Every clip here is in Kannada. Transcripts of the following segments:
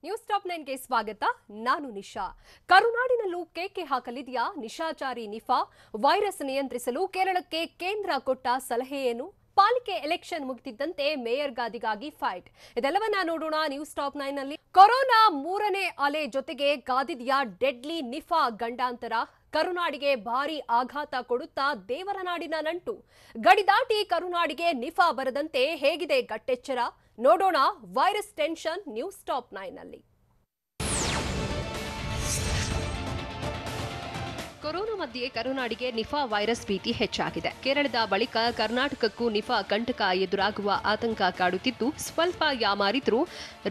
ನ್ಯೂಸ್ ಟಾಪ್ 9 ಗೆ ಸ್ವಾಗತ. ನಾನು ನಿಶಾ. ಕರುನಾಡಿನಲ್ಲೂ ಕೇಕೆ ಹಾಕಲಿದೆಯಾ ನಿಶಾಚಾರಿ ನಿಫಾ? ವೈರಸ್ ನಿಯಂತ್ರಿಸಲು ಕೇರಳಕ್ಕೆ ಕೇಂದ್ರ ಕೊಟ್ಟ ಸಲಹೆ ಏನು? ಪಾಲಿಕೆ ಎಲೆಕ್ಷನ್ ಮುಗಿದಿದ್ದಂತೆ ಮೇಯರ್ ಗಾದಿಗಾಗಿ ಫೈಟ್. ಇದೆಲ್ಲವನ್ನ ನೋಡೋಣ ನ್ಯೂಸ್ ಟಾಪ್ 9 ನಲ್ಲಿ. ಕೊರೋನಾ ಮೂರನೇ ಅಲೆ ಜೊತೆಗೆ ಗಾದಿದೆಯಾ ಡೆಡ್ಲಿ ನಿಫಾ ಗಂಡಾಂತರ? ಕರುನಾಡಿಗೆ ಭಾರಿ ಆಘಾತ ಕೊಡುತ್ತಾ ದೇವರ ನಾಡಿನ ನಂಟು. ಗಡಿ ದಾಟಿ ಕರುನಾಡಿಗೆ ನಿಫಾ ಬರದಂತೆ ಹೇಗಿದೆ ಗಟ್ಟೆಚ್ಚರ? ನೋಡೋಣ ವೈರಸ್ ಟೆನ್ಷನ್ ನ್ಯೂಸ್ ಟಾಪ್ 9 ನಲ್ಲಿ. ಕೊರೋನಾ ಮಧ್ಯೆ ಕರುನಾಡಿಗೆ ನಿಫಾ ವೈರಸ್ ಭೀತಿ ಹೆಚ್ಚಾಗಿದೆ. ಕೇರಳದ ಬಳಿಕ ಕರ್ನಾಟಕಕ್ಕೂ ನಿಫಾ ಕಂಟಕ ಎದುರಾಗುವ ಆತಂಕ ಕಾಡುತ್ತಿದ್ದು, ಸ್ವಲ್ಪ ಯಾಮಾರಿದ್ರೂ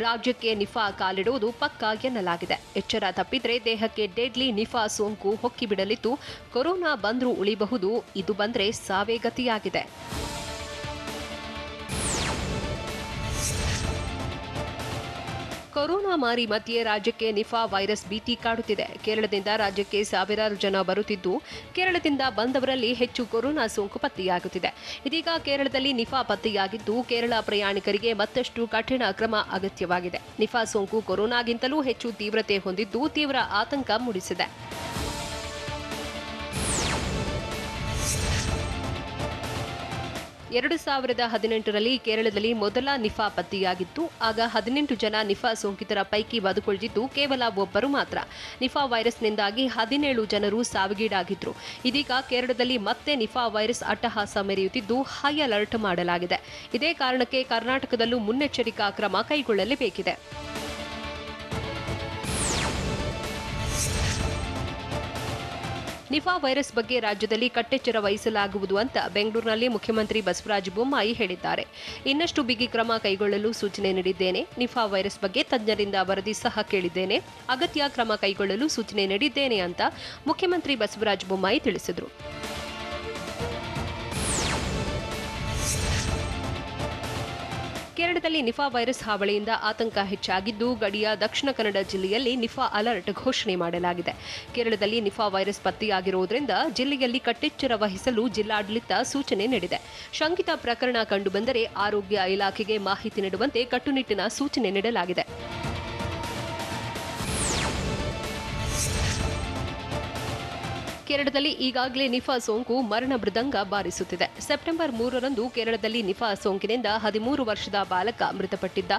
ರಾಜ್ಯಕ್ಕೆ ನಿಫಾ ಕಾಲಿಡುವುದು ಪಕ್ಕಾ ಎನ್ನಲಾಗಿದೆ. ಎಚ್ಚರ ತಪ್ಪಿದ್ರೆ ದೇಹಕ್ಕೆ ಡೆಡ್ಲಿ ನಿಫಾ ಸೋಂಕು ಹೊಕ್ಕಿಬಿಡಲಿದ್ದು, ಕೊರೋನಾ ಬಂದ್ರೂ ಉಳಿಬಹುದು, ಇದು ಬಂದ್ರೆ ಸಾವೇ ಗತಿಯಾಗಿದೆ. ಕೊರೋನಾ ಮಾರಿ ಮಧ್ಯೆ ರಾಜ್ಯಕ್ಕೆ ನಿಫಾ ವೈರಸ್ ಭೀತಿ ಕಾಡುತ್ತಿದೆ. ಕೇರಳದಿಂದ ರಾಜ್ಯಕ್ಕೆ ಸಾವಿರಾರು ಜನ ಬರುತ್ತಿದ್ದು, ಕೇರಳದಿಂದ ಬಂದವರಲ್ಲಿ ಹೆಚ್ಚು ಕೊರೋನಾ ಸೋಂಕು ಪತ್ತೆಯಾಗುತ್ತಿದೆ. ಇದೀಗ ಕೇರಳದಲ್ಲಿ ನಿಫಾ ಪತ್ತೆಯಾಗಿದ್ದು, ಕೇರಳ ಪ್ರಯಾಣಿಕರಿಗೆ ಮತ್ತಷ್ಟು ಕಠಿಣ ಕ್ರಮ ಅಗತ್ಯವಾಗಿದೆ. ನಿಫಾ ಸೋಂಕು ಕೊರೋನಾಗಿಂತಲೂ ಹೆಚ್ಚು ತೀವ್ರತೆ ಹೊಂದಿದ್ದು, ತೀವ್ರ ಆತಂಕ ಮೂಡಿಸಿದೆ. 2018ರಲ್ಲಿ ಕೇರಳದಲ್ಲಿ ಮೊದಲ ನಿಫಾ ಪತ್ತೆಯಾಗಿತ್ತು. ಆಗ 18 ಜನ ನಿಫಾ ಸೋಂಕಿತರ ಪೈಕಿ ಬದುಕುಳಿದಿದ್ದು, ಕೇವಲ ಒಬ್ಬರು ಮಾತ್ರ. ನಿಫಾ ವೈರಸ್ನಿಂದಾಗಿ 17 ಜನರು ಸಾವಿಗೀಡಾಗಿದ್ರು. ಇದೀಗ ಕೇರಳದಲ್ಲಿ ಮತ್ತೆ ನಿಫಾ ವೈರಸ್ ಅಟ್ಟಹಾಸ ಮೆರೆಯುತ್ತಿದ್ದು, ಹೈ ಅಲರ್ಟ್ ಮಾಡಲಾಗಿದೆ. ಇದೇ ಕಾರಣಕ್ಕೆ ಕರ್ನಾಟಕದಲ್ಲೂ ಮುನ್ನೆಚ್ಚರಿಕಾ ಕ್ರಮ ಕೈಗೊಳ್ಳಲೇಬೇಕಿದೆ. ನಿಫಾ ವೈರಸ್ ಬಗ್ಗೆ ರಾಜ್ಯದಲ್ಲಿ ಕಟ್ಟೆಚ್ಚರ ವಹಿಸಲಾಗುವುದು ಅಂತ ಬೆಂಗಳೂರಿನಲ್ಲಿ ಮುಖ್ಯಮಂತ್ರಿ ಬಸವರಾಜ ಬೊಮ್ಮಾಯಿ ಹೇಳಿದ್ದಾರೆ. ಇನ್ನಷ್ಟು ಬಿಗಿ ಕ್ರಮ ಕೈಗೊಳ್ಳಲು ಸೂಚನೆ ನೀಡಿದ್ದೇನೆ. ನಿಫಾ ವೈರಸ್ ಬಗ್ಗೆ ತಜ್ಞರಿಂದ ವರದಿ ಸಹ ಕೇಳಿದ್ದೇನೆ. ಅಗತ್ಯ ಕ್ರಮ ಕೈಗೊಳ್ಳಲು ಸೂಚನೆ ನೀಡಿದ್ದೇನೆ ಅಂತ ಮುಖ್ಯಮಂತ್ರಿ ಬಸವರಾಜ ಬೊಮ್ಮಾಯಿ ತಿಳಿಸಿದರು. ಕೇರಳದಲ್ಲಿ ನಿಫಾ ವೈರಸ್ ಹಾವಳಿಯಿಂದ ಆತಂಕ ಹೆಚ್ಚಾಗಿದ್ದು, ಗಡಿಯ ದಕ್ಷಿಣ ಕನ್ನಡ ಜಿಲ್ಲೆಯಲ್ಲಿ ನಿಫಾ ಅಲರ್ಟ್ ಘೋಷಣೆ ಮಾಡಲಾಗಿದೆ. ಕೇರಳದಲ್ಲಿ ನಿಫಾ ವೈರಸ್ ಪತ್ತೆಯಾಗಿರುವುದರಿಂದ ಜಿಲ್ಲೆಯಲ್ಲಿ ಕಟ್ಟೆಚ್ಚರ ವಹಿಸಲು ಜಿಲ್ಲಾಡಳಿತ ಸೂಚನೆ ನೀಡಿದೆ. ಶಂಕಿತ ಪ್ರಕರಣ ಕಂಡುಬಂದರೆ ಆರೋಗ್ಯ ಇಲಾಖೆಗೆ ಮಾಹಿತಿ ನೀಡುವಂತೆ ಕಟ್ಟುನಿಟ್ಟಿನ ಸೂಚನೆ ನೀಡಲಾಗಿದೆ. ಕೇರಳದಲ್ಲಿ ಈಗಾಗಲೇ ನಿಫಾ ಸೋಂಕು ಮರಣ ಮೃದಂಗ ಬಾರಿಸುತ್ತಿದೆ. ಸೆಪ್ಟೆಂಬರ್ 3ರಂದು ಕೇರಳದಲ್ಲಿ ನಿಫಾ ಸೋಂಕಿನಿಂದ 13 ವರ್ಷದ ಬಾಲಕ ಮೃತಪಟ್ಟಿದ್ದ.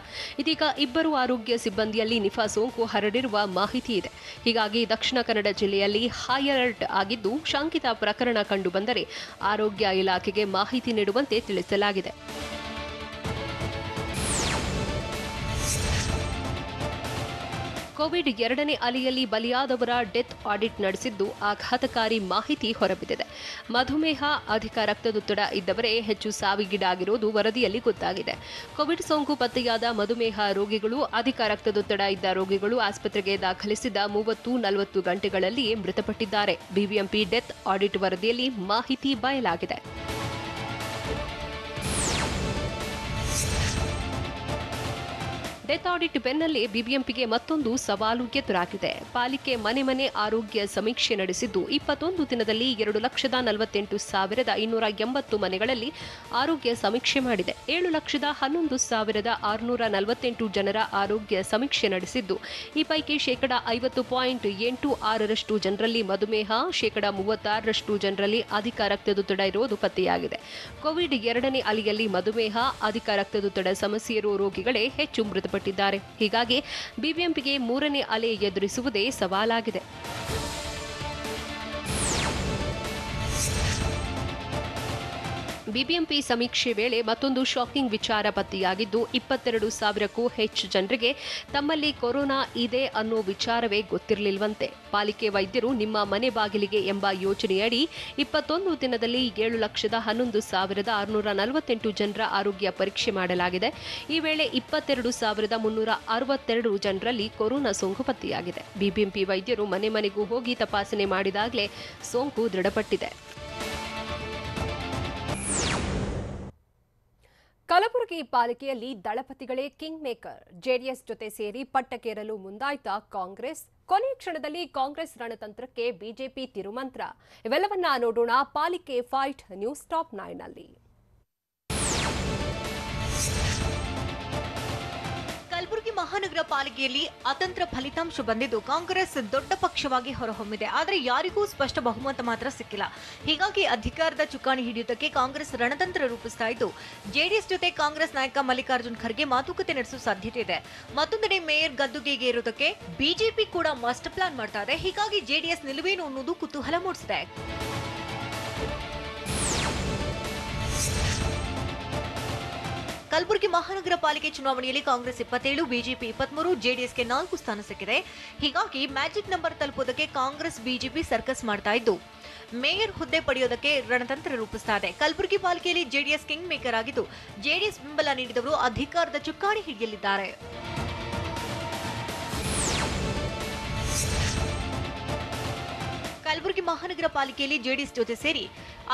ಇದೀಗ ಇಬ್ಬರು ಆರೋಗ್ಯ ಸಿಬ್ಬಂದಿಯಲ್ಲಿ ನಿಫಾ ಸೋಂಕು ಹರಡಿರುವ ಮಾಹಿತಿ ಇದೆ. ಹೀಗಾಗಿ ದಕ್ಷಿಣ ಕನ್ನಡ ಜಿಲ್ಲೆಯಲ್ಲಿ ಹೈ ಅಲರ್ಟ್ ಆಗಿದ್ದು, ಶಂಕಿತ ಪ್ರಕರಣ ಕಂಡುಬಂದರೆ ಆರೋಗ್ಯ ಇಲಾಖೆಗೆ ಮಾಹಿತಿ ನೀಡುವಂತೆ ತಿಳಿಸಲಾಗಿದೆ. ಕೋವಿಡ್ 2ನೇ ಅಲೆಯಲ್ಲಿ ಬಲಿಯಾದವರ ಡೆತ್ ಆಡಿಟ್ ನಡೆಸಿದ್ದು, ಆಘಾತಕಾರಿ ಮಾಹಿತಿ ಹೊರಬಿದ್ದಿದೆ. ಮಧುಮೇಹ, ಅಧಿಕ ರಕ್ತದೊತ್ತಡ ಇದ್ದವರೇ ಹೆಚ್ಚು ಸಾವಿಗೀಡಾಗಿರುವುದು ವರದಿಯಲ್ಲಿ ಗೊತ್ತಾಗಿದೆ. ಕೋವಿಡ್ ಸೋಂಕು ಪತ್ತೆಯಾದ ಮಧುಮೇಹ ರೋಗಿಗಳು, ಅಧಿಕ ರಕ್ತದೊತ್ತಡ ಇದ್ದ ರೋಗಿಗಳು ಆಸ್ಪತ್ರೆಗೆ ದಾಖಲಿಸಿದ 30-40 ಗಂಟೆಗಳಲ್ಲಿಯೇ ಮೃತಪಟ್ಟಿದ್ದಾರೆ. ಬಿಬಿಎಂಪಿ ಡೆತ್ ಆಡಿಟ್ ವರದಿಯಲ್ಲಿ ಮಾಹಿತಿ ಬಯಲಾಗಿದೆ. ಡೆತ್ ಆಡಿಟ್ ಬೆನ್ನಲ್ಲೇ ಬಿಬಿಎಂಪಿಗೆ ಮತ್ತೊಂದು ಸವಾಲು ಎದುರಾಗಿದೆ. ಪಾಲಿಕೆ ಮನೆ ಮನೆ ಆರೋಗ್ಯ ಸಮೀಕ್ಷೆ ನಡೆಸಿದ್ದು, 21 ದಿನದಲ್ಲಿ 2,48,280 ಮನೆಗಳಲ್ಲಿ ಆರೋಗ್ಯ ಸಮೀಕ್ಷೆ ಮಾಡಿದೆ. 7,11,648 ಜನರ ಆರೋಗ್ಯ ಸಮೀಕ್ಷೆ ನಡೆಸಿದ್ದು, ಈ ಪೈಕಿ 50.86% ಜನರಲ್ಲಿ ಮಧುಮೇಹ, 36% ಜನರಲ್ಲಿ ಅಧಿಕ ರಕ್ತದೊತ್ತಡ ಇರುವುದು ಪತ್ತೆಯಾಗಿದೆ. ಕೋವಿಡ್ 2ನೇ ಅಲೆಯಲ್ಲಿ ಮಧುಮೇಹ, ಅಧಿಕ ರಕ್ತದೊತ್ತಡ ಸಮಸ್ಯೆ ಇರುವ ರೋಗಿಗಳೇ ಹೆಚ್ಚು ಮೃತಪಟ್ಟಿದ್ದಾರೆ. ಹೀಗಾಗಿ ಬಿಬಿಎಂಪಿಗೆ 3ನೇ ಅಲೆ ಎದುರಿಸುವುದೇ ಸವಾಲಾಗಿದೆ. ಬಿಬಿಎಂಪಿ ಸಮೀಕ್ಷೆ ವೇಳೆ ಮತ್ತೊಂದು ಶಾಕಿಂಗ್ ವಿಚಾರ ಪತ್ತೆಯಾಗಿದ್ದು, 22,000ಕ್ಕೂ ಹೆಚ್ಚು ಜನರಿಗೆ ತಮ್ಮಲ್ಲಿ ಕೊರೋನಾ ಇದೆ ಅನ್ನೋ ವಿಚಾರವೇ ಗೊತ್ತಿರಲಿಲ್ವಂತೆ. ಪಾಲಿಕೆ ವೈದ್ಯರು ನಿಮ್ಮ ಮನೆ ಬಾಗಿಲಿಗೆ ಎಂಬ ಯೋಜನೆಯಡಿ 21 ದಿನದಲ್ಲಿ 7,11,648 ಜನರ ಆರೋಗ್ಯ ಪರೀಕ್ಷೆ ಮಾಡಲಾಗಿದೆ. ಈ ವೇಳೆ 22,362 ಜನರಲ್ಲಿ ಕೊರೋನಾ ಸೋಂಕು ಪತ್ತೆಯಾಗಿದೆ. ಬಿಬಿಎಂಪಿ ವೈದ್ಯರು ಮನೆ ಮನೆಗೂ ಹೋಗಿ ತಪಾಸಣೆ ಮಾಡಿದಾಗಲೇ ಸೋಂಕು ದೃಢಪಟ್ಟಿದೆ. ಕಲಬುರಗಿ ಪಾಲಿಕೆಯಲ್ಲಿ ದಳಪತಿಗಳೇ ಕಿಂಗ್ ಮೇಕರ್. ಜೆಡಿಎಸ್ ಜೊತೆ ಸೇರಿ ಪಟ್ಟಕ್ಕೇರಲು ಮುಂದಾಯ್ತಾ ಕಾಂಗ್ರೆಸ್? ಕೊನೆ ಕ್ಷಣದಲ್ಲಿ ಕಾಂಗ್ರೆಸ್ ರಣತಂತ್ರಕ್ಕೆ ಬಿಜೆಪಿ ತಿರುಮಂತ್ರ. ಇವೆಲ್ಲವನ್ನ ನೋಡೋಣ ಪಾಲಿಕೆ ಫೈಟ್ ನ್ಯೂಸ್ ಟಾಪ್ 9 ನಲ್ಲಿ. ಕಲಬುರಗಿ ಮಹಾನಗರ ಪಾಲಿಕೆಯಲ್ಲಿ ಅತಂತ್ರ ಫಲಿತಾಂಶ ಬಂದಿದ್ದು ಕಾಂಗ್ರೆಸ್ ದೊಡ್ಡ ಪಕ್ಷವಾಗಿ ಹೊರಹೊಮ್ಮಿದೆ. ಆದರೆ ಯಾರಿಗೂ ಸ್ಪಷ್ಟ ಬಹುಮತ ಮಾತ್ರ ಸಿಕ್ಕಿಲ್ಲ. ಹೀಗಾಗಿ ಅಧಿಕಾರದ ಚುಕ್ಕಾಣಿ ಹಿಡಿಯುವುದಕ್ಕೆ ಕಾಂಗ್ರೆಸ್ ರಣತಂತ್ರ ರೂಪಿಸ್ತಾ ಇದ್ದು ಜೆಡಿಎಸ್ ಜೊತೆ ಕಾಂಗ್ರೆಸ್ ನಾಯಕ ಮಲ್ಲಿಕಾರ್ಜುನ್ ಖರ್ಗೆ ಮಾತುಕತೆ ನಡೆಸುವ ಸಾಧ್ಯತೆ ಇದೆ. ಮತ್ತೊಂದೆಡೆ ಮೇಯರ್ ಗದ್ದುಗೆಗೆ ಇರುವುದಕ್ಕೆ ಬಿಜೆಪಿ ಕೂಡ ಮಾಸ್ಟರ್ ಪ್ಲಾನ್ ಮಾಡ್ತಾ ಇದೆ. ಹೀಗಾಗಿ ಜೆಡಿಎಸ್ ನಿಲುವೇನು ಅನ್ನೋದು ಕುತೂಹಲ ಮೂಡಿಸಿದೆ. ಕಲಬುರಗಿ ಮಹಾನಗರ ಪಾಲಿಕೆ ಚುನಾವಣೆಯಲ್ಲಿ ಕಾಂಗ್ರೆಸ್ 27, ಬಿಜೆಪಿ 23, ಜೆಡಿಎಸ್ಗೆ 4 ಸ್ಥಾನ ಸಿಕ್ಕಿದೆ. ಹೀಗಾಗಿ ಮ್ಯಾಜಿಕ್ ನಂಬರ್ ತಲುಪುವುದಕ್ಕೆ ಕಾಂಗ್ರೆಸ್ ಬಿಜೆಪಿ ಸರ್ಕಸ್ ಮಾಡ್ತಾ ಇದ್ದು ಮೇಯರ್ ಹುದ್ದೆ ಪಡೆಯೋದಕ್ಕೆ ರಣತಂತ್ರ ರೂಪಿಸ್ತಾ ಇದೆ. ಕಲಬುರಗಿ ಪಾಲಿಕೆಯಲ್ಲಿ ಜೆಡಿಎಸ್ ಕಿಂಗ್ ಮೇಕರ್ ಆಗಿದ್ದು ಜೆಡಿಎಸ್ ಬೆಂಬಲ ನೀಡಿದವರು ಅಧಿಕಾರದ ಚುಕ್ಕಾಣಿ ಹಿಡಿಯಲಿದ್ದಾರೆ. ಕಲಬುರಗಿ ಮಹಾನಗರ ಪಾಲಿಕೆಯಲ್ಲಿ ಜೆಡಿಎಸ್ ಜೊತೆ ಸೇರಿ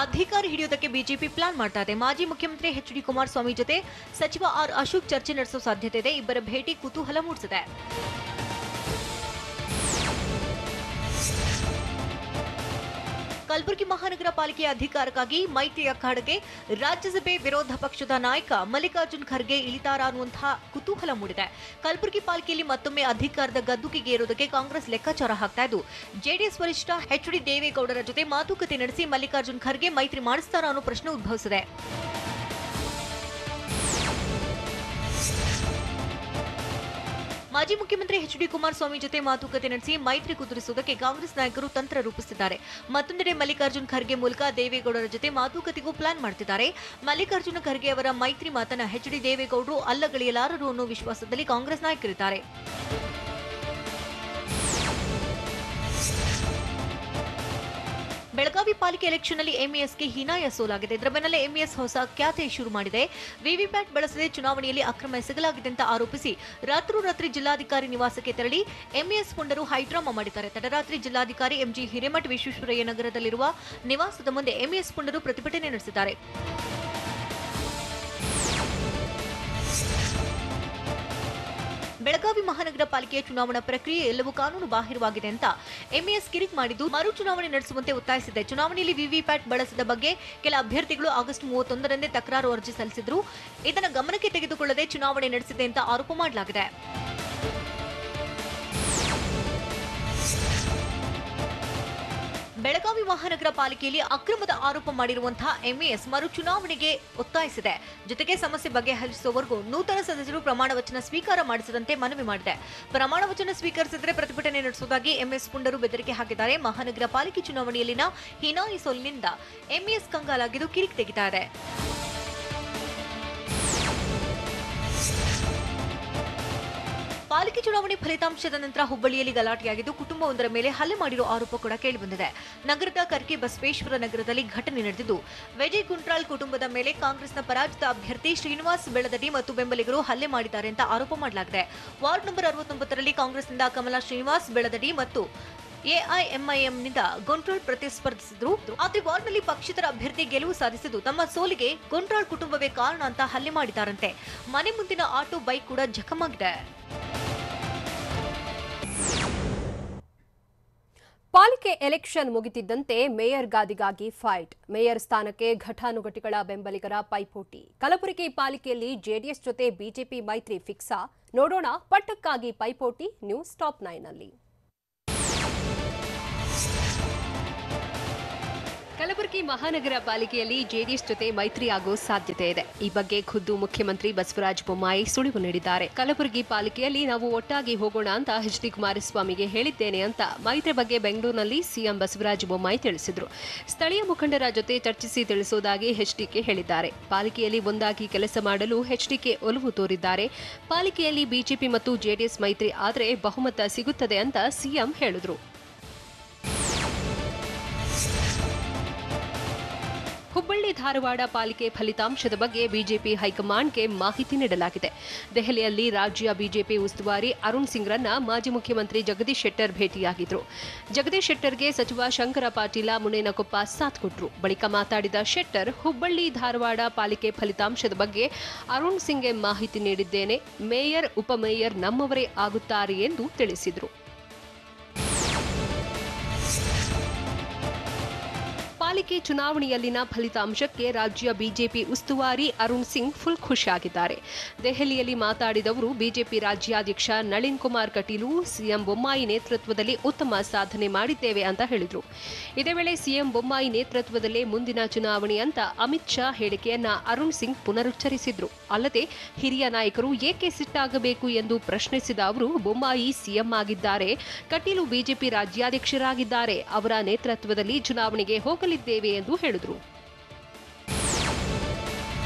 ಅಧಿಕಾರ ಹಿಡಿಯುವುದಕ್ಕೆ ಬಿಜೆಪಿ ಪ್ಲಾನ್ ಮಾಡ್ತಾ ಇದೆ. ಮಾಜಿ ಮುಖ್ಯಮಂತ್ರಿ ಎಚ್.ಡಿ. ಕುಮಾರಸ್ವಾಮಿ ಜೊತೆ ಸಚಿವ ಆರ್. ಅಶೋಕ್ ಚರ್ಚೆ ನಡೆಸುವ ಸಾಧ್ಯತೆ ಇದೆ. ಇಬ್ಬರ ಭೇಟಿ ಕುತೂಹಲ ಮೂಡಿಸಿದೆ. ಕಲಬುರಗಿ ಮಹಾನಗರ ಪಾಲಿಕೆಯ ಅಧಿಕಾರಕ್ಕಾಗಿ ಮೈತ್ರಿ ಅಖಾಡಕ್ಕೆ ರಾಜ್ಯಸಭೆ ವಿರೋಧ ಪಕ್ಷದ ನಾಯಕ ಮಲ್ಲಿಕಾರ್ಜುನ್ ಖರ್ಗೆ ಇಳಿತಾರಾ ಅನ್ನುವಂತಹ ಕುತೂಹಲ ಮೂಡಿದೆ. ಕಲಬುರಗಿ ಪಾಲಿಕೆಯಲ್ಲಿ ಮತ್ತೊಮ್ಮೆ ಅಧಿಕಾರದ ಗದ್ದುಗೆಗೆ ಏರೋದಕ್ಕೆ ಕಾಂಗ್ರೆಸ್ ಲೆಕ್ಕಾಚಾರ ಹಾಕ್ತಾ ಇದ್ದು ಜೆಡಿಎಸ್ ವರಿಷ್ಠ ಎಚ್.ಡಿ. ದೇವೇಗೌಡರ ಜೊತೆ ಮಾತುಕತೆ ನಡೆಸಿ ಮಲ್ಲಿಕಾರ್ಜುನ್ ಖರ್ಗೆ ಮೈತ್ರಿ ಮಾಡಿಸ್ತಾರಾ ಅನ್ನೋ ಪ್ರಶ್ನೆ ಉದ್ಭವಿಸಿದೆ. ಮಾಜಿ ಮುಖ್ಯಮಂತ್ರಿ ಎಚ್.ಡಿ. ಕುಮಾರಸ್ವಾಮಿ ಜೊತೆ ಮಾತುಕತೆ ನಡೆಸಿ ಮೈತ್ರಿ ಕುದುರಿಸುವುದಕ್ಕೆ ಕಾಂಗ್ರೆಸ್ ನಾಯಕರು ತಂತ್ರ ರೂಪಿಸಿದ್ದಾರೆ. ಮತ್ತೊಂದೆಡೆ ಮಲ್ಲಿಕಾರ್ಜುನ್ ಖರ್ಗೆ ಮೂಲಕ ದೇವೇಗೌಡರ ಜೊತೆ ಮಾತುಕತೆಗೂ ಪ್ಲಾನ್ ಮಾಡ್ತಿದ್ದಾರೆ. ಮಲ್ಲಿಕಾರ್ಜುನ ಖರ್ಗೆ ಅವರ ಮೈತ್ರಿ ಮಾತನ್ನ ಎಚ್.ಡಿ. ದೇವೇಗೌಡರು ಅಲ್ಲಗಳೆಯಲಾರರು ಅನ್ನೋ ವಿಶ್ವಾಸದಲ್ಲಿ ಕಾಂಗ್ರೆಸ್ ನಾಯಕರಿದ್ದಾರೆ. ಬೆಳಗಾವಿ ಪಾಲಿಕೆ ಎಲೆಕ್ಷನ್ನಲ್ಲಿ ಎಂಇಎಸ್ಗೆ ಹೀನಾಯ ಸೋಲಾಗಿದೆ. ಇದರ ಬೆನ್ನಲ್ಲೇ ಎಂಇಎಸ್ ಹೊಸ ಖ್ಯಾತೆ ಶುರು ಮಾಡಿದೆ. ವಿವಿಪ್ಯಾಟ್ ಬಳಸದೆ ಚುನಾವಣೆಯಲ್ಲಿ ಅಕ್ರಮ ಎಸಗಲಾಗಿದೆ ಅಂತ ಆರೋಪಿಸಿ ರಾತ್ರೋರಾತ್ರಿ ಜಿಲ್ಲಾಧಿಕಾರಿ ನಿವಾಸಕ್ಕೆ ತೆರಳಿ ಎಂಇಎಸ್ ಪುಂಡರು ಹೈಡ್ರಾಮಾ ಮಾಡಿದ್ದಾರೆ. ತಡರಾತ್ರಿ ಜಿಲ್ಲಾಧಿಕಾರಿ ಎಂಜಿ ಹಿರೇಮಠ್ ವಿಶ್ವೇಶ್ವರಯ್ಯ ನಗರದಲ್ಲಿರುವ ನಿವಾಸದ ಮುಂದೆ ಎಂಇಎಸ್ ಪುಂಡರು ಪ್ರತಿಭಟನೆ ನಡೆಸಿದ್ದಾರೆ. ಬೆಳಗಾವಿ ಮಹಾನಗರ ಪಾಲಿಕೆಯ ಚುನಾವಣಾ ಪ್ರಕ್ರಿಯೆ ಎಲ್ಲವೂ ಕಾನೂನು ಬಾಹಿರವಾಗಿದೆ ಅಂತ ಎಂಇಎಸ್ ಕಿರಿಕ್ ಮಾಡಿದ್ದು ಮರು ಚುನಾವಣೆ ನಡೆಸುವಂತೆ ಒತ್ತಾಯಿಸಿದೆ. ಚುನಾವಣೆಯಲ್ಲಿ ವಿವಿಪ್ಯಾಟ್ ಬಳಸಿದ ಬಗ್ಗೆ ಕೆಲ ಅಭ್ಯರ್ಥಿಗಳು ಆಗಸ್ಟ್ 31ರಂದೇ ತಕರಾರು ಅರ್ಜಿ ಸಲ್ಲಿಸಿದ್ರು. ಇದನ್ನು ಗಮನಕ್ಕೆ ತೆಗೆದುಕೊಳ್ಳದೆ ಚುನಾವಣೆ ನಡೆಸಿದೆ ಅಂತ ಆರೋಪ ಮಾಡಲಾಗಿದೆ. ಬೆಳಗಾವಿ ಮಹಾನಗರ ಪಾಲಿಕೆಯಲ್ಲಿ ಅಕ್ರಮದ ಆರೋಪ ಮಾಡಿರುವಂತಹ ಎಂಇಎಸ್ ಮರು ಚುನಾವಣೆಗೆ ಒತ್ತಾಯಿಸಿದೆ. ಜೊತೆಗೆ ಸಮಸ್ಯೆ ಬಗೆಹರಿಸುವವರೆಗೂ ನೂತನ ಸದಸ್ಯರು ಪ್ರಮಾಣ ವಚನ ಸ್ವೀಕಾರ ಮಾಡಿಸದಂತೆ ಮನವಿ ಮಾಡಿದೆ. ಪ್ರಮಾಣ ವಚನ ಸ್ವೀಕರಿಸಿದರೆ ಪ್ರತಿಭಟನೆ ನಡೆಸುವುದಾಗಿ ಎಂಎಸ್ ಪುಂಡರು ಬೆದರಿಕೆ ಹಾಕಿದ್ದಾರೆ. ಮಹಾನಗರ ಪಾಲಿಕೆ ಚುನಾವಣೆಯಲ್ಲಿನ ಹೀನಾಯಿ ಸೋಲಿನಿಂದ ಎಂಇಎಸ್ ಕಂಗಾಲಾಗಿದ್ದು ಕಿರಿಕ್ ತೆಗಿತಾ ಇದೆ. ಪಾಲಿಕೆ ಚುನಾವಣೆ ಫಲಿತಾಂಶದ ನಂತರ ಹುಬ್ಬಳ್ಳಿಯಲ್ಲಿ ಗಲಾಟೆಯಾಗಿದ್ದು ಕುಟುಂಬವೊಂದರ ಮೇಲೆ ಹಲ್ಲೆ ಮಾಡಿರುವ ಆರೋಪ ಕೂಡ ಕೇಳಿಬಂದಿದೆ. ನಗರದ ಕರ್ಕೆ ಬಸವೇಶ್ವರ ನಗರದಲ್ಲಿ ಘಟನೆ ನಡೆದಿದ್ದು ವಿಜಯ್ ಕುಂಟ್ರಾಲ್ ಕುಟುಂಬದ ಮೇಲೆ ಕಾಂಗ್ರೆಸ್ನ ಪರಾಜಿತ ಅಭ್ಯರ್ಥಿ ಶ್ರೀನಿವಾಸ್ ಬೆಳದಡಿ ಮತ್ತು ಬೆಂಬಲಿಗರು ಹಲ್ಲೆ ಮಾಡಿದ್ದಾರೆ ಅಂತ ಆರೋಪ ಮಾಡಲಾಗಿದೆ. ವಾರ್ಡ್ ನಂಬರ್ 69ರಲ್ಲಿ ಕಾಂಗ್ರೆಸ್ನಿಂದ ಕಮಲಾ ಶ್ರೀನಿವಾಸ್ ಬೆಳದಡಿ ಮತ್ತು ಎಐಎಂಐಎಂನಿಂದ ಗೊಂಟ್ರಾಳ್ ಪ್ರತಿಸ್ಪರ್ಧಿಸಿದ್ರು. ಆದರೆ ವಾರ್ಡ್ನಲ್ಲಿ ಪಕ್ಷೇತರ ಅಭ್ಯರ್ಥಿ ಗೆಲುವು ಸಾಧಿಸಿದ್ದು ತಮ್ಮ ಸೋಲಿಗೆ ಗೊಂಟ್ರಾಳ್ ಕುಟುಂಬವೇ ಕಾರಣ ಅಂತ ಹಲ್ಲೆ ಮಾಡಿದ್ದಾರಂತೆ. ಮನೆ ಮುಂದಿನ ಆಟೋ ಬೈಕ್ ಕೂಡ ಜಖಮಾಗಿದೆ. ಪಾಲಿಕೆ ಎಲೆಕ್ಷನ್ ಮುಗಿತಿದ್ದಂತೆ ಮೇಯರ್ ಗಾದಿಗಾಗಿ ಫೈಟ್. ಮೇಯರ್ ಸ್ಥಾನಕ್ಕೆ ಘಟಾನುಘಟಿಗಳ ಬೆಂಬಲಿಗರ ಪೈಪೋಟಿ. ಕಲಬುರಗಿ ಪಾಲಿಕೆಯಲ್ಲಿ ಜೆಡಿಎಸ್ ಜೊತೆ ಬಿಜೆಪಿ ಮೈತ್ರಿ ಫಿಕ್ಸಾ? ನೋಡೋಣ ಪಟ್ಟಕ್ಕಾಗಿ ಪೈಪೋಟಿ ನ್ಯೂಸ್ ಟಾಪ್ 9ನಲ್ಲಿ. ಕಲಬುರಗಿ ಮಹಾನಗರ ಪಾಲಿಕೆಯಲ್ಲಿ ಜೆಡಿಎಸ್ ಜೊತೆ ಮೈತ್ರಿ ಆಗೋ ಸಾಧ್ಯತೆ ಇದೆ. ಈ ಬಗ್ಗೆ ಖುದ್ದು ಮುಖ್ಯಮಂತ್ರಿ ಬಸವರಾಜ ಬೊಮ್ಮಾಯಿ ಸುಳಿವು ನೀಡಿದ್ದಾರೆ. ಕಲಬುರಗಿ ಪಾಲಿಕೆಯಲ್ಲಿ ನಾವು ಒಟ್ಟಾಗಿ ಹೋಗೋಣ ಅಂತ ಎಚ್.ಡಿ. ಕುಮಾರಸ್ವಾಮಿಗೆ ಹೇಳಿದ್ದೇನೆ ಅಂತ ಮೈತ್ರಿ ಬಗ್ಗೆ ಬೆಂಗಳೂರಿನಲ್ಲಿ ಸಿಎಂ ಬಸವರಾಜ ಬೊಮ್ಮಾಯಿ ತಿಳಿಸಿದರು. ಸ್ಥಳೀಯ ಮುಖಂಡರ ಜೊತೆ ಚರ್ಚಿಸಿ ತಿಳಿಸುವುದಾಗಿ ಎಚ್ಡಿಕೆ ಹೇಳಿದ್ದಾರೆ. ಪಾಲಿಕೆಯಲ್ಲಿ ಒಂದಾಗಿ ಕೆಲಸ ಮಾಡಲು ಎಚ್ಡಿಕೆ ಒಲವು ತೋರಿದ್ದಾರೆ. ಪಾಲಿಕೆಯಲ್ಲಿ ಬಿಜೆಪಿ ಮತ್ತು ಜೆಡಿಎಸ್ ಮೈತ್ರಿ ಆದರೆ ಬಹುಮತ ಸಿಗುತ್ತದೆ ಅಂತ ಸಿಎಂ ಹೇಳಿದರು. ಹುಬ್ಬಳ್ಳಿ ಧಾರವಾಡ ಪಾಲಿಕೆ ಫಲಿತಾಂಶದ ಬಗ್ಗೆ ಬಿಜೆಪಿ ಹೈಕಮಾಂಡ್ಗೆ ಮಾಹಿತಿ ನೀಡಲಾಗಿದೆ. ದೆಹಲಿಯಲ್ಲಿ ರಾಜ್ಯ ಬಿಜೆಪಿ ಉಸ್ತುವಾರಿ ಅರುಣ್ ಸಿಂಗ್ರನ್ನ ಮಾಜಿ ಮುಖ್ಯಮಂತ್ರಿ ಜಗದೀಶ್ ಶೆಟ್ಟರ್ ಭೇಟಿಯಾಗಿದ್ರು. ಜಗದೀಶ್ ಶೆಟ್ಟರ್ಗೆ ಸಚಿವ ಶಂಕರ ಪಾಟೀಲ ಮುನೇನಕೊಪ್ಪ ಸಾಥ್ ಕೊಟ್ಟರು. ಬಳಿಕ ಮಾತಾಡಿದ ಶೆಟ್ಟರ್, ಹುಬ್ಬಳ್ಳಿ ಧಾರವಾಡ ಪಾಲಿಕೆ ಫಲಿತಾಂಶದ ಬಗ್ಗೆ ಅರುಣ್ ಸಿಂಗ್ಗೆ ಮಾಹಿತಿ ನೀಡಿದ್ದೇನೆ. ಮೇಯರ್ ಉಪಮೇಯರ್ ನಮ್ಮವರೇ ಆಗುತ್ತಾರೆ ಎಂದು ತಿಳಿಸಿದರು. ಪಾಲಿಕೆ ಚುನಾವಣೆಯಲ್ಲಿನ ಫಲಿತಾಂಶಕ್ಕೆ ರಾಜ್ಯ ಬಿಜೆಪಿ ಉಸ್ತುವಾರಿ ಅರುಣ್ ಸಿಂಗ್ ಫುಲ್ ಖುಷಿಯಾಗಿದ್ದಾರೆ. ದೆಹಲಿಯಲ್ಲಿ ಮಾತನಾಡಿದವರು ಬಿಜೆಪಿ ರಾಜ್ಯಾಧ್ಯಕ್ಷ ನಳಿನ್ ಕುಮಾರ್ ಕಟೀಲು ಸಿಎಂ ಬೊಮ್ಮಾಯಿ ನೇತೃತ್ವದಲ್ಲಿ ಉತ್ತಮ ಸಾಧನೆ ಮಾಡಿದ್ದೇವೆ ಅಂತ ಹೇಳಿದರು. ಇದೇ ವೇಳೆ ಸಿಎಂ ಬೊಮ್ಮಾಯಿ ನೇತೃತ್ವದಲ್ಲೇ ಮುಂದಿನ ಚುನಾವಣೆ ಅಂತ ಅಮಿತ್ ಶಾ ಹೇಳಿಕೆಯನ್ನ ಅರುಣ್ ಸಿಂಗ್ ಪುನರುಚ್ಚರಿಸಿದ್ರು. ಅಲ್ಲದೆ ಹಿರಿಯ ನಾಯಕರು ಏಕೆ ಸಿಟ್ಟಾಗಬೇಕು ಎಂದು ಪ್ರಶ್ನಿಸಿದ ಅವರು, ಬೊಮ್ಮಾಯಿ ಸಿಎಂ ಆಗಿದ್ದಾರೆ, ಕಟೀಲು ಬಿಜೆಪಿ ರಾಜ್ಯಾಧ್ಯಕ್ಷರಾಗಿದ್ದಾರೆ, ಅವರ ನೇತೃತ್ವದಲ್ಲಿ ಚುನಾವಣೆಗೆ ಹೋಗಲಿದ್ದೇವೆ ಎಂದು ಹೇಳಿದರು.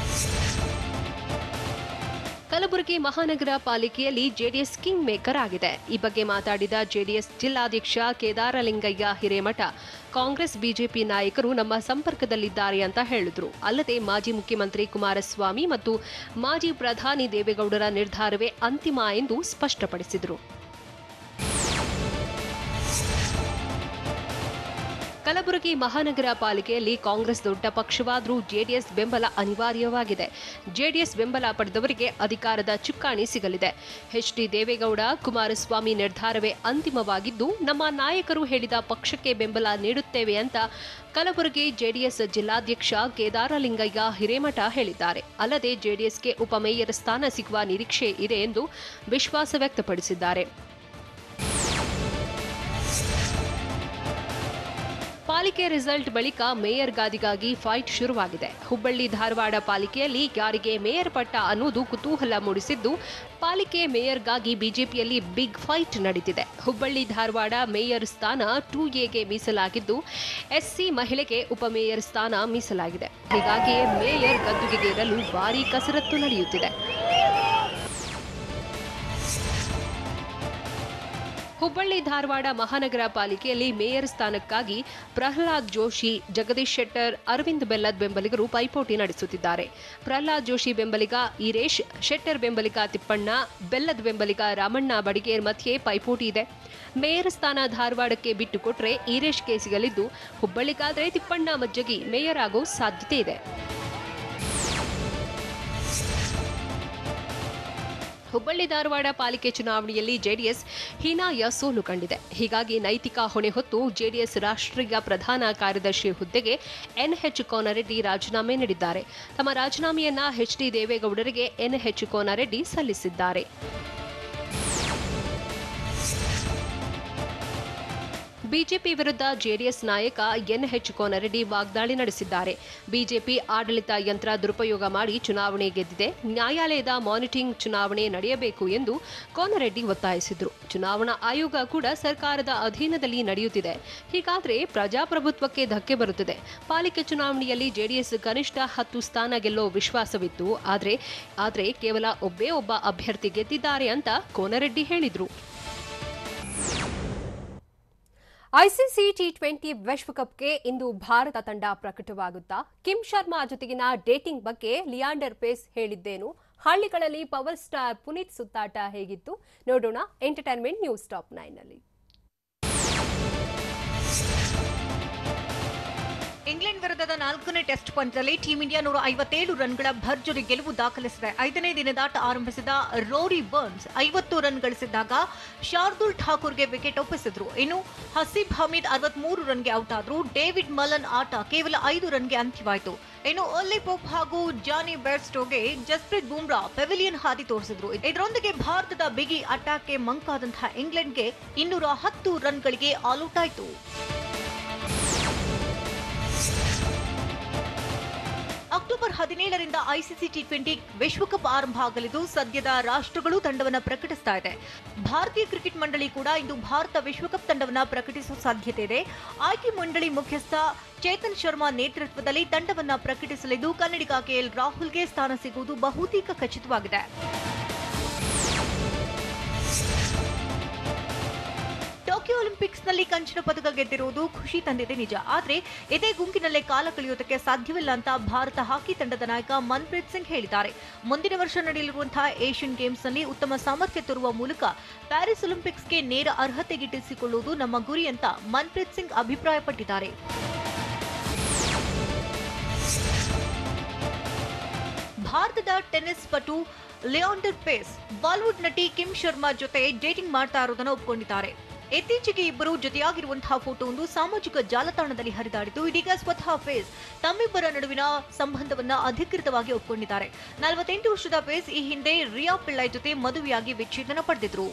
ಕಲಬುರಗಿ ಮಹಾನಗರ ಪಾಲಿಕೆಯಲ್ಲಿ ಜೆಡಿಎಸ್ ಕಿಂಗ್ ಮೇಕರ್ ಆಗಿದೆ. ಈ ಬಗ್ಗೆ ಮಾತಾಡಿದ ಜೆಡಿಎಸ್ ಜಿಲ್ಲಾಧ್ಯಕ್ಷ ಕೇದಾರಲಿಂಗಯ್ಯ ಹಿರೇಮಠ, ಕಾಂಗ್ರೆಸ್ ಬಿಜೆಪಿ ನಾಯಕರು ನಮ್ಮ ಸಂಪರ್ಕದಲ್ಲಿದ್ದಾರೆ ಅಂತ ಹೇಳಿದ್ರು. ಅಲ್ಲದೆ ಮಾಜಿ ಮುಖ್ಯಮಂತ್ರಿ ಕುಮಾರಸ್ವಾಮಿ ಮತ್ತು ಮಾಜಿ ಪ್ರಧಾನಿ ದೇವೇಗೌಡರ ನಿರ್ಧಾರವೇ ಅಂತಿಮ ಎಂದು ಸ್ಪಷ್ಟಪಡಿಸಿದರು. ಕಲಬುರಗಿ ಮಹಾನಗರ ಪಾಲಿಕೆಯಲ್ಲಿ ಕಾಂಗ್ರೆಸ್ ದೊಡ್ಡ ಪಕ್ಷವಾದರೂ ಜೆಡಿಎಸ್ ಬೆಂಬಲ ಅನಿವಾರ್ಯವಾಗಿದೆ. ಜೆಡಿಎಸ್ ಬೆಂಬಲ ಪಡೆದವರಿಗೆ ಅಧಿಕಾರದ ಚುಕ್ಕಾಣಿ ಸಿಗಲಿದೆ. ಎಚ್ಡಿ ದೇವೇಗೌಡ, ಕುಮಾರಸ್ವಾಮಿ ನಿರ್ಧಾರವೇ ಅಂತಿಮವಾಗಿದ್ದು, ನಮ್ಮ ನಾಯಕರು ಹೇಳಿದ ಪಕ್ಷಕ್ಕೆ ಬೆಂಬಲ ನೀಡುತ್ತೇವೆ ಅಂತ ಕಲಬುರಗಿ ಜೆಡಿಎಸ್ ಜಿಲ್ಲಾಧ್ಯಕ್ಷ ಕೇದಾರಲಿಂಗಯ್ಯ ಹಿರೇಮಠ ಹೇಳಿದ್ದಾರೆ. ಅಲ್ಲದೆ ಜೆಡಿಎಸ್ಗೆ ಉಪಮೇಯರ್ ಸ್ಥಾನ ಸಿಗುವ ನಿರೀಕ್ಷೆ ಇದೆ ಎಂದು ವಿಶ್ವಾಸ ವ್ಯಕ್ತಪಡಿಸಿದ್ದಾರೆ. ಪಾಲಿಕೆ ರಿಸಲ್ಟ್ ಬಳಿಕ ಮೇಯರ್ ಗಾದಿಗಾಗಿ ಫೈಟ್ ಶುರುವಾಗಿದೆ. ಹುಬ್ಬಳ್ಳಿ ಧಾರವಾಡ ಪಾಲಿಕೆಯಲ್ಲಿ ಯಾರಿಗೆ ಮೇಯರ್ ಪಟ್ಟ ಅನ್ನೋದು ಕುತೂಹಲ ಮೂಡಿಸಿದ್ದು, ಪಾಲಿಕೆ ಮೇಯರ್ಗಾಗಿ ಬಿಜೆಪಿಯಲ್ಲಿ ಬಿಗ್ ಫೈಟ್ ನಡೆದಿದೆ. ಹುಬ್ಬಳ್ಳಿ ಧಾರವಾಡ ಮೇಯರ್ ಸ್ಥಾನ 2ಎಗೆ ಮೀಸಲಾಗಿದ್ದು, ಎಸ್ಸಿ ಮಹಿಳೆಗೆ ಉಪಮೇಯರ್ ಸ್ಥಾನ ಮೀಸಲಾಗಿದೆ. ಹೀಗಾಗಿ ಮೇಯರ್ ಗದ್ದುಗೆಗೇರಲು ಭಾರೀ ಕಸರತ್ತು ನಡೆಯುತ್ತಿದೆ. ಹುಬ್ಬಳ್ಳಿ ಧಾರವಾಡ ಮಹಾನಗರ ಪಾಲಿಕೆಯಲ್ಲಿ ಮೇಯರ್ ಸ್ಥಾನಕ್ಕಾಗಿ ಪ್ರಹ್ಲಾದ್ ಜೋಶಿ, ಜಗದೀಶ್ ಶೆಟ್ಟರ್, ಅರವಿಂದ್ ಬೆಲ್ಲದ್ ಬೆಂಬಲಿಗರು ಪೈಪೋಟಿ ನಡೆಸುತ್ತಿದ್ದಾರೆ. ಪ್ರಹ್ಲಾದ್ ಜೋಶಿ ಬೆಂಬಲಿಗ ಈರೇಶ್, ಶೆಟ್ಟರ್ ಬೆಂಬಲಿಗ ತಿಪ್ಪಣ್ಣ, ಬೆಲ್ಲದ್ ಬೆಂಬಲಿಗ ರಾಮಣ್ಣ ಬಡಿಗೇರ್ ಮಧ್ಯೆ ಪೈಪೋಟಿ ಇದೆ. ಮೇಯರ್ ಸ್ಥಾನ ಧಾರವಾಡಕ್ಕೆ ಬಿಟ್ಟುಕೊಟ್ರೆ ಈರೇಶ್ಗೆ ಸಿಗಲಿದ್ದು, ಹುಬ್ಬಳ್ಳಿಗಾದ್ರೆ ತಿಪ್ಪಣ್ಣ ಮಜ್ಜಗಿ ಮೇಯರ್ ಆಗೋ ಸಾಧ್ಯತೆ ಇದೆ. ಹುಬ್ಬಳ್ಳಿ ಧಾರವಾಡ ಪಾಲಿಕೆ ಚುನಾವಣೆಯಲ್ಲಿ ಜೆಡಿಎಸ್ ಹೀನಾಯ ಸೋಲು ಕಂಡಿದೆ. ಹೀಗಾಗಿ ನೈತಿಕ ಹೊಣೆ ಹೊತ್ತು ಜೆಡಿಎಸ್ ರಾಷ್ಟ್ರೀಯ ಪ್ರಧಾನ ಕಾರ್ಯದರ್ಶಿ ಹುದ್ದೆಗೆ ಎನ್ಎಚ್ ಕೋನರೆಡ್ಡಿ ರಾಜೀನಾಮೆ ನೀಡಿದ್ದಾರೆ. ತಮ್ಮ ರಾಜೀನಾಮೆಯನ್ನ ಎಚ್ಡಿ ದೇವೇಗೌಡರಿಗೆ ಎನ್ಎಚ್ ಕೋನರೆಡ್ಡಿ ಸಲ್ಲಿಸಿದ್ದಾರೆ. ಬಿಜೆಪಿ ವಿರುದ್ಧ ಜೆಡಿಎಸ್ ನಾಯಕ ಎನ್ಎಚ್ ಕೋನರೆಡ್ಡಿ ವಾಗ್ದಾಳಿ ನಡೆಸಿದ್ದಾರೆ. ಬಿಜೆಪಿ ಆಡಳಿತ ಯಂತ್ರ ದುರುಪಯೋಗ ಮಾಡಿ ಚುನಾವಣೆ ಗೆದ್ದಿದೆ, ನ್ಯಾಯಾಲಯದ ಮಾನಿಟರಿಂಗ್ ಚುನಾವಣೆ ನಡೆಯಬೇಕು ಎಂದು ಕೋನರೆಡ್ಡಿ ಒತ್ತಾಯಿಸಿದರು. ಚುನಾವಣಾ ಆಯೋಗ ಕೂಡ ಸರ್ಕಾರದ ಅಧೀನದಲ್ಲಿ ನಡೆಯುತ್ತಿದೆ. ಹೀಗಾದ್ರೆ ಪ್ರಜಾಪ್ರಭುತ್ವಕ್ಕೆ ಧಕ್ಕೆ ಬರುತ್ತದೆ. ಪಾಲಿಕೆ ಚುನಾವಣೆಯಲ್ಲಿ ಜೆಡಿಎಸ್ ಕನಿಷ್ಠ 10 ಸ್ಥಾನ ಗೆಲ್ಲೋ ವಿಶ್ವಾಸವಿತ್ತು. ಆದರೆ ಕೇವಲ ಒಬ್ಬ ಅಭ್ಯರ್ಥಿ ಗೆದ್ದಿದ್ದಾರೆ ಅಂತ ಕೋನರೆಡ್ಡಿ ಹೇಳಿದರು. ಐಸಿಸಿ ಟಿ20 ವಿಶ್ವಕಪ್ಗೆ ಇಂದು ಭಾರತ ತಂಡ ಪ್ರಕಟವಾಗುತ್ತಾ? ಕಿಮ್ ಶರ್ಮಾ ಜೊತೆಗಿನ ಡೇಟಿಂಗ್ ಬಗ್ಗೆ ಲಿಯಾಂಡರ್ ಪೇಸ್ ಹೇಳಿದ್ದೇನು? ಹಳ್ಳಿಗಳಲ್ಲಿ ಪವರ್ ಸ್ಟಾರ್ ಪುನೀತ್ ಸುತ್ತಾಟ ಹೇಗಿತ್ತು? ನೋಡೋಣ ಎಂಟರ್ಟೈನ್ಮೆಂಟ್ ನ್ಯೂಸ್ ಟಾಪ್ 9 ನಲ್ಲಿ. ಇಂಗ್ಲೆಂಡ್ ವಿರುದ್ಧದ 4ನೇ ಟೆಸ್ಟ್ ಪಂದ್ಯದಲ್ಲಿ ಟೀಂ ಇಂಡಿಯಾ 157 ರನ್ಗಳ ಭರ್ಜರಿ ಗೆಲುವು ದಾಖಲಿಸಿದೆ. 5ನೇ ದಿನದಾಟ ಆರಂಭಿಸಿದ ರೋರಿ ಬರ್ನ್ಸ್ 50 ರನ್ ಗಳಿಸಿದ್ದಾಗ ಶಾರ್ದುಲ್ ಠಾಕೂರ್ಗೆ ವಿಕೆಟ್ ಒಪ್ಪಿಸಿದ್ರು. ಇನ್ನು ಹಸೀಬ್ ಹಮೀದ್ 63 ರನ್ಗೆ ಔಟ್ ಆದ್ರು. ಡೇವಿಡ್ ಮಲನ್ ಆಟ ಕೇವಲ 5 ರನ್ಗೆ ಅಂತ್ಯವಾಯಿತು. ಇನ್ನು ಓಲಿ ಪೋಪ್ ಹಾಗೂ ಜಾನಿ ಬೆರ್ಸ್ಟೋಗೆ ಜಸ್ಪ್ರೀತ್ ಬುಮ್ರಾ ಪೆವಿಲಿಯನ್ ಹಾದಿ ತೋರಿಸಿದ್ರು. ಇದರೊಂದಿಗೆ ಭಾರತದ ಬಿಗಿ ಅಟ್ಯಾಕ್ಗೆ ಮಂಕಾದಂತಹ ಇಂಗ್ಲೆಂಡ್ಗೆ 210 ರನ್ಗಳಿಗೆ ಆಲ್ಔಟ್ ಆಯಿತು. ಅಕ್ಟೋಬರ್ 17ರಿಂದ ಐಸಿಸಿ ಟಿ20 ವಿಶ್ವಕಪ್ ಆರಂಭ ಆಗಲಿದ್ದು, ಸದ್ಯದ ರಾಷ್ಟ್ರಗಳು ತಂಡವನ್ನು ಪ್ರಕಟಿಸ್ತಾ ಇದೆ. ಭಾರತೀಯ ಕ್ರಿಕೆಟ್ ಮಂಡಳಿ ಕೂಡ ಇಂದು ಭಾರತ ವಿಶ್ವಕಪ್ ತಂಡವನ್ನು ಪ್ರಕಟಿಸುವ ಸಾಧ್ಯತೆ ಇದೆ. ಆಯ್ಕೆ ಮಂಡಳಿ ಮುಖ್ಯಸ್ಥ ಚೇತನ್ ಶರ್ಮಾ ನೇತೃತ್ವದಲ್ಲಿ ತಂಡವನ್ನು ಪ್ರಕಟಿಸಲಿದ್ದು, ಕನ್ನಡಿಗ ಕೆಎಲ್ ರಾಹುಲ್ಗೆ ಸ್ಥಾನ ಸಿಗುವುದು ಬಹುತೇಕ ಖಚಿತವಾಗಿದೆ. ಟೋಕಿಯೋ ಒಲಿಂಪಿಕ್ಸ್ನಲ್ಲಿ ಕಂಚಿನ ಪದಕ ಗೆದ್ದಿರುವುದು ಖುಷಿ ತಂದಿದೆ ನಿಜ. ಆದರೆ ಇದೇ ಗುಂಪಿನಲ್ಲೇ ಕಾಲ ಕಳೆಯುವುದಕ್ಕೆ ಸಾಧ್ಯವಿಲ್ಲ ಅಂತ ಭಾರತ ಹಾಕಿ ತಂಡದ ನಾಯಕ ಮನ್ಪ್ರೀತ್ ಸಿಂಗ್ ಹೇಳಿದ್ದಾರೆ. ಮುಂದಿನ ವರ್ಷ ನಡೆಯಲಿರುವಂತಹ ಏಷ್ಯನ್ ಗೇಮ್ಸ್ನಲ್ಲಿ ಉತ್ತಮ ಸಾಮರ್ಥ್ಯ ತೋರುವ ಮೂಲಕ ಪ್ಯಾರಿಸ್ ಒಲಿಂಪಿಕ್ಸ್ಗೆ ನೇರ ಅರ್ಹತೆ ಗಿಟ್ಟಿಸಿಕೊಳ್ಳುವುದು ನಮ್ಮ ಗುರಿ ಅಂತ ಮನ್ಪ್ರೀತ್ ಸಿಂಗ್ ಅಭಿಪ್ರಾಯಪಟ್ಟಿದ್ದಾರೆ. ಭಾರತದ ಟೆನ್ನಿಸ್ ಪಟು ಲಿಯಾಂಡರ್ ಪೇಸ್ ಬಾಲಿವುಡ್ ನಟಿ ಕಿಮ್ ಶರ್ಮಾ ಜೊತೆ ಡೇಟಿಂಗ್ ಮಾಡ್ತಾ ಇರೋದನ್ನು ಒಪ್ಪಿಕೊಂಡಿದ್ದಾರೆ. ಇತ್ತೀಚೆಗೆ ಇಬ್ಬರು ಜೊತೆಯಾಗಿರುವಂತಹ ಫೋಟೋವೊಂದು ಸಾಮಾಜಿಕ ಜಾಲತಾಣದಲ್ಲಿ ಹರಿದಾಡಿದ್ದು ಇದೀಗ ಸ್ವತಃ ಫೇಸ್ ತಮ್ಮಿಬ್ಬರ ನಡುವಿನ ಸಂಬಂಧವನ್ನ ಅಧಿಕೃತವಾಗಿ ಒಪ್ಪಿಕೊಂಡಿದ್ದಾರೆ. 48 ವರ್ಷದ ಫೇಸ್ ಈ ಹಿಂದೆ ರಿಯಾ ಪಿಳ್ಳೈ ಜೊತೆ ಮದುವೆಯಾಗಿ ವಿಚ್ಛೇದನ ಪಡೆದಿದ್ರು.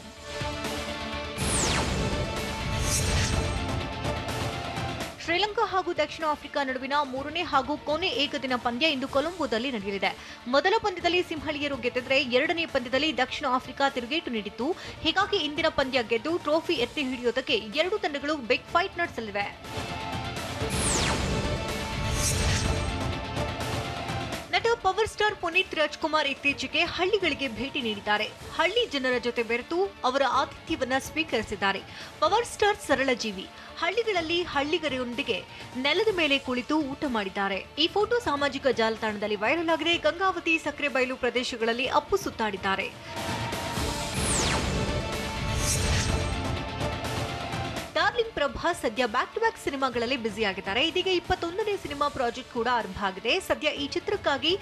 ಶ್ರೀಲಂಕಾ ಹಾಗೂ ದಕ್ಷಿಣ ಆಫ್ರಿಕಾ ನಡುವಿನ ಮೂರನೇ ಹಾಗೂ ಕೊನೆ ಏಕದಿನ ಪಂದ್ಯ ಇಂದು ಕೊಲಂಬೋದಲ್ಲಿ ನಡೆಯಲಿದೆ. ಮೊದಲ ಪಂದ್ಯದಲ್ಲಿ ಸಿಂಹಳಿಯರು ಗೆದ್ದಿದ್ರೆ ಎರಡನೇ ಪಂದ್ಯದಲ್ಲಿ ದಕ್ಷಿಣ ಆಫ್ರಿಕಾ ತಿರುಗೇಟು ನೀಡಿತ್ತು. ಹೀಗಾಗಿ ಇಂದಿನ ಪಂದ್ಯ ಗೆದ್ದು ಟ್ರೋಫಿ ಎತ್ತಿ ಹಿಡಿಯೋದಕ್ಕೆ ಎರಡು ತಂಡಗಳು ಬಿಗ್ ಫೈಟ್ ನಡೆಸಲಿವೆ. ನಟ ಪವರ್ ಸ್ಟಾರ್ ಪುನೀತ್ ರಾಜ್ಕುಮಾರ್ ಇತ್ತೀಚೆಗೆ ಹಳ್ಳಿಗಳಿಗೆ ಭೇಟಿ ನೀಡಿದ್ದಾರೆ. ಹಳ್ಳಿ ಜನರ ಜೊತೆ ಬೆರೆತು ಅವರ ಆತಿಥ್ಯವನ್ನ ಸ್ವೀಕರಿಸಿದ್ದಾರೆ. ಪವರ್ ಸ್ಟಾರ್ ಸರಳ ಜೀವಿ. ಹಳ್ಳಿಗಳಲ್ಲಿ ಹಳ್ಳಿಗರೊಂದಿಗೆ ನೆಲದ ಮೇಲೆ ಕುಳಿತು ಊಟ ಮಾಡಿದ್ದಾರೆ. ಈ ಫೋಟೋ ಸಾಮಾಜಿಕ ಜಾಲತಾಣದಲ್ಲಿ ವೈರಲ್ ಆಗಿದೆ. ಗಂಗಾವತಿ, ಸಕ್ರೆಬೈಲು ಪ್ರದೇಶಗಳಲ್ಲಿ ಅಪ್ಪು ಸುತ್ತಾಡಿದ್ದಾರೆ. ಡಾರ್ಲಿಂಗ್ ಪ್ರಭಾ ಸದ್ಯ ಬ್ಯಾಕ್ ಟು ಬ್ಯಾಕ್ ಸಿನಿಮಾಗಳಲ್ಲಿ ಬ್ಯುಸಿಯಾಗಿದ್ದಾರೆ. ಇದೀಗ 21ನೇ ಸಿನಿಮಾ ಪ್ರಾಜೆಕ್ಟ್ ಕೂಡ ಆರಂಭ ಆಗಿದೆ. ಸದ್ಯ ಈ ಚಿತ್ರಕ್ಕಾಗಿ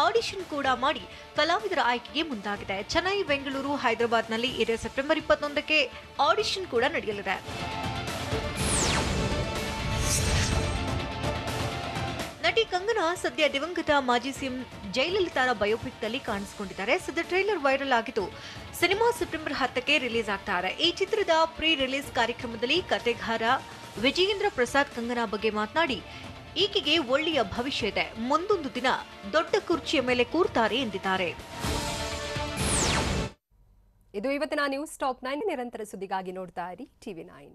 ಆಡಿಷನ್ ಕೂಡ ಮಾಡಿ ಕಲಾವಿದರ ಆಯ್ಕೆಗೆ ಮುಂದಾಗಿದೆ. ಚೆನ್ನೈ, ಬೆಂಗಳೂರು, ಹೈದರಾಬಾದ್ನಲ್ಲಿ ಇದೇ ಸೆಪ್ಟೆಂಬರ್ 21ಕ್ಕೆ ಆಡಿಷನ್ ಕೂಡ ನಡೆಯಲಿದೆ. ನಟಿ ಕಂಗನಾ ಸದ್ಯ ದಿವಂಗತ ಮಾಜಿ ಸಿಎಂ ಜಯಲಲಿತಾರ ಬಯೋಪಿಕ್ ನಲ್ಲಿ ಕಾಣಿಸಿಕೊಂಡಿದ್ದಾರೆ. ಸದ್ಯ ಟ್ರೈಲರ್ ವೈರಲ್ ಆಗಿದ್ದು ಸಿನಿಮಾ ಸೆಪ್ಟೆಂಬರ್ 10ಕ್ಕೆ ರಿಲೀಸ್ ಆಗ್ತಾ ಇದೆ. ಈ ಚಿತ್ರದ ಪ್ರೀ ರಿಲೀಸ್ ಕಾರ್ಯಕ್ರಮದಲ್ಲಿ ಕಥೆಗಾರ ವಿಜಯೇಂದ್ರ ಪ್ರಸಾದ್ ಕಂಗನಾ ಬಗ್ಗೆ ಮಾತನಾಡಿ, ಈಕೆಗೆ ಒಳ್ಳೆಯ ಭವಿಷ್ಯ ಇದೆ, ಮುಂದೊಂದು ದಿನ ದೊಡ್ಡ ಕುರ್ಚಿಯ ಮೇಲೆ ಕೂರ್ತಾರೆ ಎಂದಿದ್ದಾರೆ. ಇದು ಇವತ್ತಿನ ನ್ಯೂಸ್ ಟಾಪ್ 9. ನಿರಂತರ ಸುದ್ದಿಗಾಗಿ ನೋಡ್ತಾ ಇರಿ TV9.